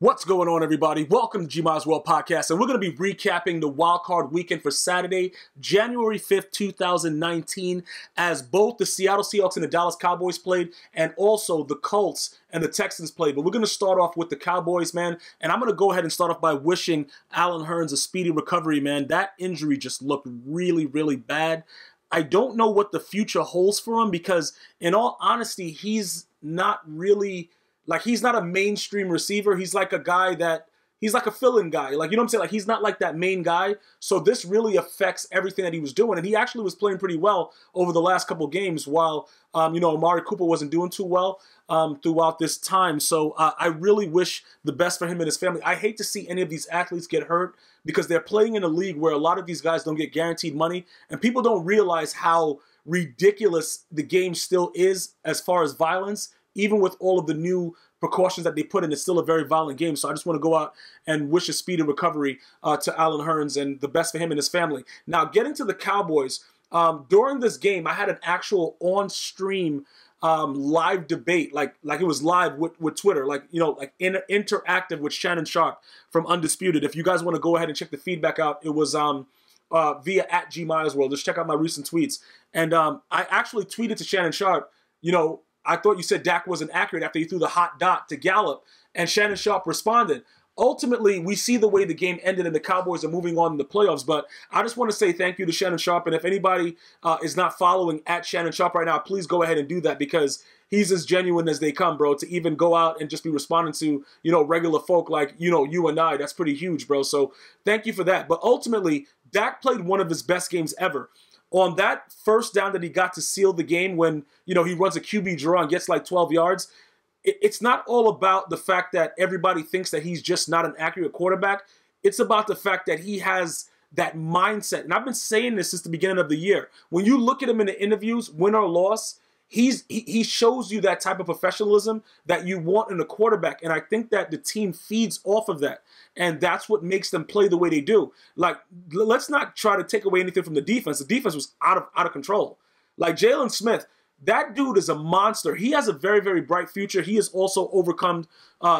What's going on, everybody? Welcome to G-Miles World Podcast, and we're going to be recapping the WildCard weekend for Saturday, January 5th, 2019, as both the Seattle Seahawks and the Dallas Cowboys played, and also the Colts and the Texans played. But we're going to start off with the Cowboys, man, and I'm going to go ahead and start off by wishing Allen Hurns a speedy recovery, man. That injury just looked really, really bad. I don't know what the future holds for him because, in all honesty, he's not really... he's not a mainstream receiver. He's like a guy that, he's like a fill-in guy. You know what I'm saying? He's not like that main guy. So this really affects everything that he was doing. And he actually was playing pretty well over the last couple games while, Amari Cooper wasn't doing too well throughout this time. So I really wish the best for him and his family. I hate to see any of these athletes get hurt because they're playing in a league where a lot of these guys don't get guaranteed money. And people don't realize how ridiculous the game still is as far as violence. Even with all of the new precautions that they put in, it's still a very violent game. So I just want to go out and wish a speedy recovery to Allen Hurns and the best for him and his family. Now, getting to the Cowboys, during this game, I had an actual on-stream live debate, like it was live with Twitter, interactive with Shannon Sharpe from Undisputed. If you guys want to go ahead and check the feedback out, it was via @GMilesWorld. Just check out my recent tweets. And I actually tweeted to Shannon Sharpe, I thought you said Dak wasn't accurate after he threw the hot dot to Gallup, and Shannon Sharpe responded. Ultimately, we see the way the game ended and the Cowboys are moving on in the playoffs, but I just want to say thank you to Shannon Sharpe, and if anybody is not following @Shannon Sharpe right now, please go ahead and do that because he's as genuine as they come, bro, to even go out and just be responding to, regular folk like, you and I. That's pretty huge, bro, so thank you for that. But ultimately, Dak played one of his best games ever. On that first down that he got to seal the game when, he runs a QB draw and gets like 12 yards, it's not all about the fact that everybody thinks that he's just not an accurate quarterback. It's about the fact that he has that mindset. And I've been saying this since the beginning of the year. When you look at him in the interviews, win or loss, he shows you that type of professionalism that you want in a quarterback. And I think that the team feeds off of that. And that's what makes them play the way they do. Let's not try to take away anything from the defense. The defense was out of control. Jalen Smith, that dude is a monster. He has a very, very bright future. He has also overcome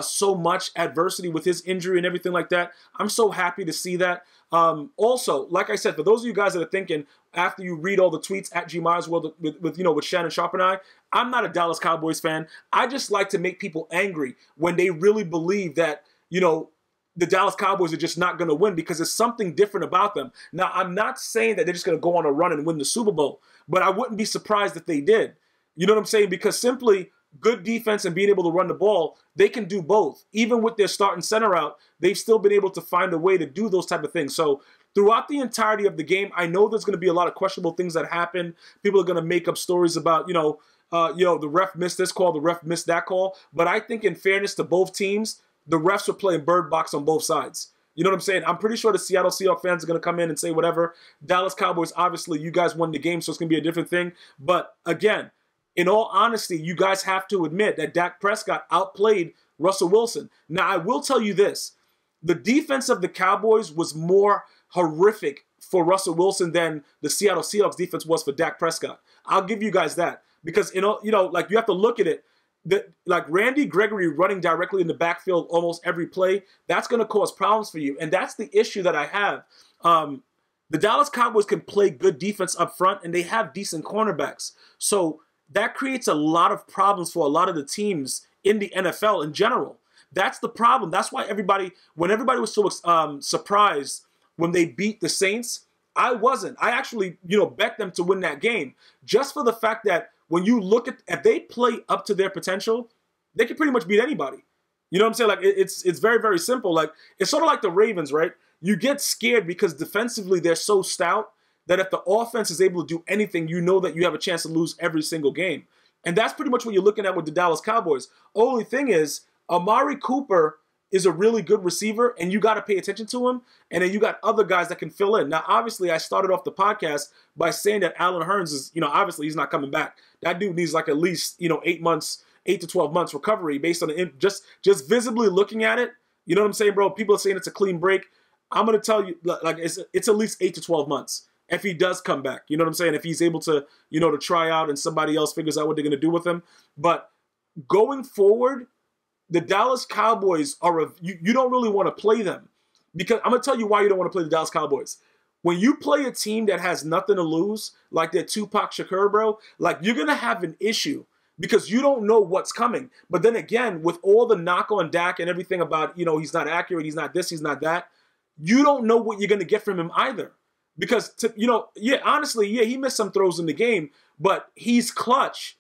so much adversity with his injury and everything like that. I'm so happy to see that. Also, like I said, for those of you guys that are thinking after you read all the tweets @GMilesWorld with Shannon Sharpe and I'm not a Dallas Cowboys fan. I just like to make people angry when they really believe that, the Dallas Cowboys are just not going to win because there's something different about them. Now, I'm not saying that they're just going to go on a run and win the Super Bowl, but I wouldn't be surprised if they did. You know what I'm saying? Because simply good defense and being able to run the ball, they can do both. Even with their starting center out, they've still been able to find a way to do those type of things. So throughout the entirety of the game, I know there's going to be a lot of questionable things that happen. People are going to make up stories about, the ref missed this call, the ref missed that call. But I think in fairness to both teams, the refs are playing bird box on both sides. You know what I'm saying? I'm pretty sure the Seattle Seahawks fans are going to come in and say whatever. Dallas Cowboys, obviously, you guys won the game, so it's going to be a different thing. But again, in all honesty, you guys have to admit that Dak Prescott outplayed Russell Wilson. Now, I will tell you this. The defense of the Cowboys was more horrific for Russell Wilson than the Seattle Seahawks defense was for Dak Prescott. I'll give you guys that. Because, you have to look at it. Randy Gregory running directly in the backfield almost every play, that's going to cause problems for you. And that's the issue that I have. The Dallas Cowboys can play good defense up front, and they have decent cornerbacks. So that creates a lot of problems for a lot of the teams in the NFL in general. That's the problem. That's why when everybody was so surprised when they beat the Saints, I wasn't. I actually, bet them to win that game just for the fact that when you look at, if they play up to their potential, they can pretty much beat anybody. You know what I'm saying? It's very, very simple. It's sort of like the Ravens, right? You get scared because defensively they're so stout that if the offense is able to do anything, you know that you have a chance to lose every single game. And that's pretty much what you're looking at with the Dallas Cowboys. Only thing is, Amari Cooper is a really good receiver, and you got to pay attention to him. And then you got other guys that can fill in. Now, obviously, I started off the podcast by saying that Allen Hurns is, obviously he's not coming back. That dude needs at least, 8 to 12 months recovery based on just visibly looking at it. You know what I'm saying, bro? People are saying it's a clean break. I'm going to tell you, it's at least 8 to 12 months if he does come back. You know what I'm saying? If he's able to, to try out and somebody else figures out what they're going to do with him. But going forward, the Dallas Cowboys you don't really want to play them, because I'm going to tell you why you don't want to play the Dallas Cowboys. When you play a team that has nothing to lose, like that Tupac Shakur, bro, like you're going to have an issue because you don't know what's coming. But then again, with all the knock on Dak and everything about, he's not accurate, he's not this, he's not that, you don't know what you're going to get from him either. Because, honestly, he missed some throws in the game, but he's clutch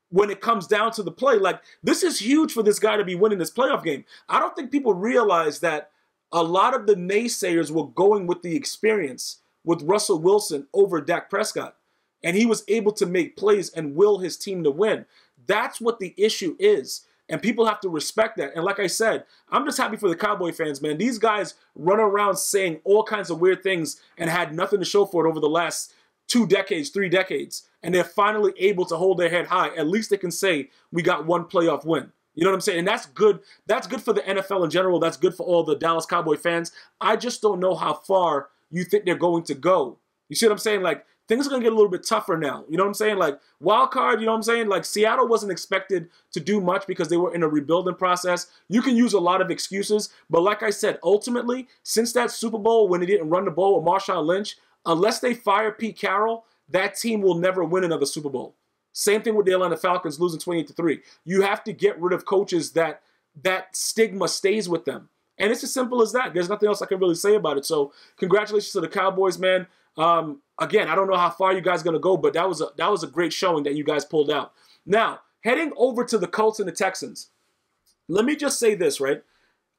when it comes down to the play. Like, this is huge for this guy to be winning this playoff game. I don't think people realize that a lot of the naysayers were going with the experience with Russell Wilson over Dak Prescott. And he was able to make plays and will his team to win. That's what the issue is. And people have to respect that. And like I said, I'm just happy for the Cowboy fans, man. These guys run around saying all kinds of weird things and had nothing to show for it over the last 2 decades, 3 decades. And they're finally able to hold their head high. At least they can say, we got one playoff win. You know what I'm saying? And that's good. That's good for the NFL in general. That's good for all the Dallas Cowboy fans. I just don't know how far you think they're going to go. You see what I'm saying? Like, things are going to get a little bit tougher now. You know what I'm saying? Like, wild card, you know what I'm saying? Like, Seattle wasn't expected to do much because they were in a rebuilding process. You can use a lot of excuses. But like I said, ultimately, since that Super Bowl when they didn't run the ball with Marshawn Lynch, unless they fire Pete Carroll, that team will never win another Super Bowl. Same thing with the Atlanta Falcons losing 28-3. You have to get rid of coaches that stigma stays with them. And it's as simple as that. There's nothing else I can really say about it. So congratulations to the Cowboys, man. Again, I don't know how far you guys are going to go, but that was a great showing that you guys pulled out. Now, heading over to the Colts and the Texans. Let me just say this, right?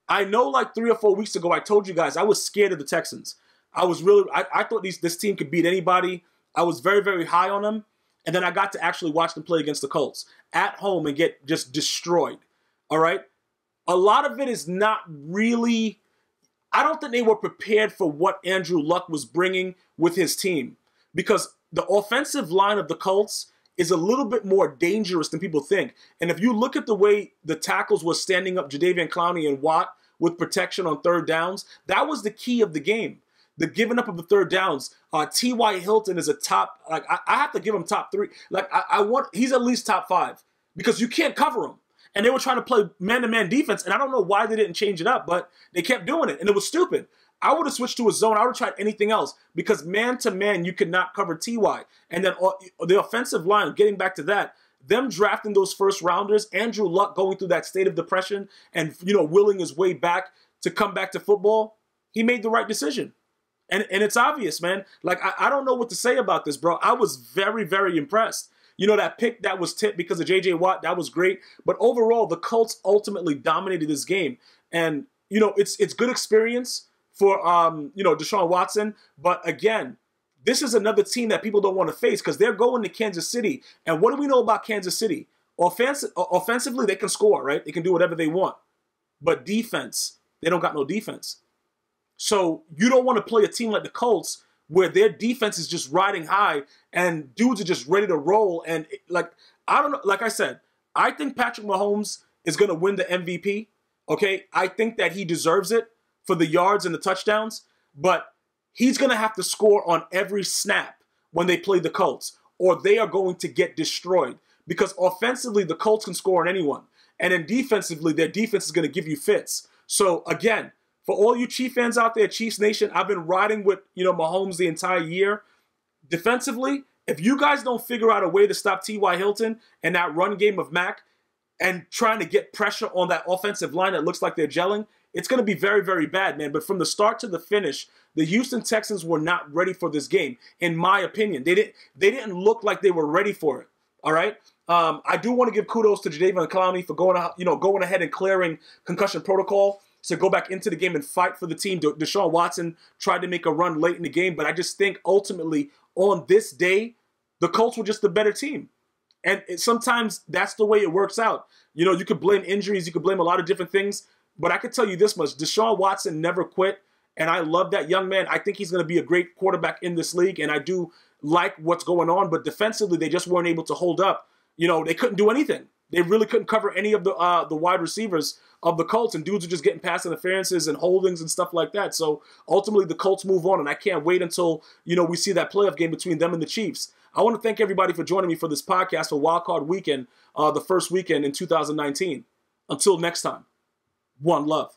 I know like 3 or 4 weeks ago, I told you guys I was scared of the Texans. I thought this team could beat anybody. I was very, very high on them. And then I got to actually watch them play against the Colts at home and get just destroyed. All right? A lot of it is not really, I don't think they were prepared for what Andrew Luck was bringing with his team. Because the offensive line of the Colts is a little bit more dangerous than people think. And if you look at the way the tackles were standing up Jadeveon Clowney and Watt with protection on third downs, that was the key of the game. The giving up of the third downs. T.Y. Hilton is a top, like, I have to give him top 3. Like, he's at least top 5 because you can't cover him. And they were trying to play man-to-man defense, and I don't know why they didn't change it up, but they kept doing it, and it was stupid. I would have switched to a zone. I would have tried anything else because man-to-man, you could not cover T.Y. And then the offensive line, getting back to that, them drafting those first-rounders, Andrew Luck going through that state of depression and, willing his way back to come back to football, he made the right decision. And it's obvious, man. Like, I don't know what to say about this, bro. I was very, very impressed. That pick that was tipped because of J.J. Watt, that was great. But overall, the Colts ultimately dominated this game. And, it's good experience for, Deshaun Watson. But again, this is another team that people don't want to face because they're going to Kansas City. And what do we know about Kansas City? Offensively, they can score, right? They can do whatever they want. But defense, they don't got no defense. So you don't want to play a team like the Colts where their defense is just riding high and dudes are just ready to roll. And I don't know. Like I said, I think Patrick Mahomes is going to win the MVP. Okay. I think that he deserves it for the yards and the touchdowns, but he's going to have to score on every snap when they play the Colts or they are going to get destroyed because offensively, the Colts can score on anyone. And then defensively, their defense is going to give you fits. So again, for all you Chiefs fans out there, Chiefs Nation, I've been riding with, Mahomes the entire year. Defensively, if you guys don't figure out a way to stop T.Y. Hilton and that run game of Mac and trying to get pressure on that offensive line that looks like they're gelling, it's going to be very, very bad, man. But from the start to the finish, the Houston Texans were not ready for this game, in my opinion. They didn't look like they were ready for it, all right? I do want to give kudos to Jadeveon Clowney for going ahead and clearing concussion protocol to go back into the game and fight for the team. Deshaun Watson tried to make a run late in the game, but I just think ultimately on this day, the Colts were just the better team. And sometimes that's the way it works out. You could blame injuries, you could blame a lot of different things, but I could tell you this much. Deshaun Watson never quit, and I love that young man. I think he's going to be a great quarterback in this league, and I do like what's going on, but defensively, they just weren't able to hold up. They couldn't do anything. They really couldn't cover any of the wide receivers of the Colts, and dudes are just getting pass interferences and holdings and stuff like that. So ultimately, the Colts move on, and I can't wait until we see that playoff game between them and the Chiefs. I want to thank everybody for joining me for this podcast for WildCard Weekend, the first weekend in 2019. Until next time, one love.